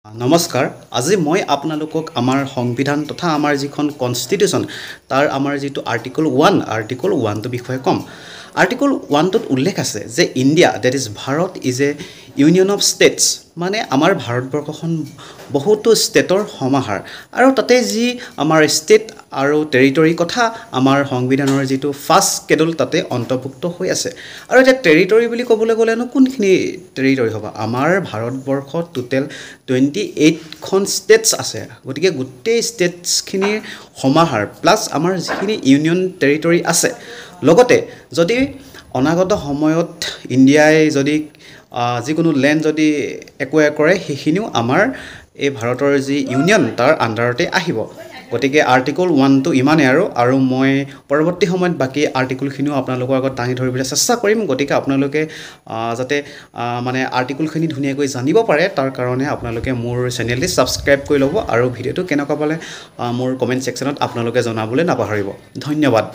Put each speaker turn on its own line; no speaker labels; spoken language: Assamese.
নমস্কাৰ আজি মই আপোনালোকক আমাৰ সংবিধান তথা আমাৰ যিখন কনষ্টিটিউশ্যন তাৰ আমাৰ যিটো আৰ্টিকল 1 বিষয়ে ক'ম আৰ্টিকল 1ত উল্লেখ আছে যে India that is Bharat is a union of states মানে আমাৰ ভাৰতবৰ্ষখন বহুতো ষ্টেটৰ সমাহাৰ আৰু তাতে যি আমাৰ ষ্টেট আৰু টেৰিটৰি কথা আমাৰ সংবিধানৰ যিটো ফাৰ্ষ্ট স্কেডুল তাতে অন্তৰ্ভুক্ত হৈ আছে আৰু এটা টেৰিটৰি বুলি ক'বলৈ গ'লেনো কোনখিনি টেৰিটৰি হ'ব আমাৰ ভাৰতবৰ্ষত টোটেল 28খন ষ্টেটছ আছে গতিকে গোটেই ষ্টেটছখিনিৰ সমাহাৰ প্লাছ আমাৰ যিখিনি ইউনিয়ন টেৰিটৰি আছে লগতে যদি অনাগত সময়ত ইণ্ডিয়াই যদি যিকোনো লেণ্ড যদি একুৱায়াৰ কৰে সেইখিনিও আমাৰ এই ভাৰতৰ যি ইউনিয়ন তাৰ আণ্ডাৰতে আহিব গতিকে আৰ্টিকল 1টো ইমানেই আৰু মই পৰৱৰ্তী সময়ত বাকী আৰ্টিকলখিনিও আপোনালোকৰ আগত দাঙি ধৰিবলৈ চেষ্টা কৰিম গতিকে আপোনালোকে যাতে মানে আৰ্টিকলখিনি ধুনীয়াকৈ জানিব পাৰে তাৰ কাৰণে আপোনালোকে মোৰ চেনেলটি ছাবস্ক্ৰাইব কৰি ল'ব আৰু ভিডিঅ'টো কেনেকুৱা পালে মোৰ কমেণ্ট ছেকশ্যনত আপোনালোকে জনাবলৈ নাপাহৰিব ধন্যবাদ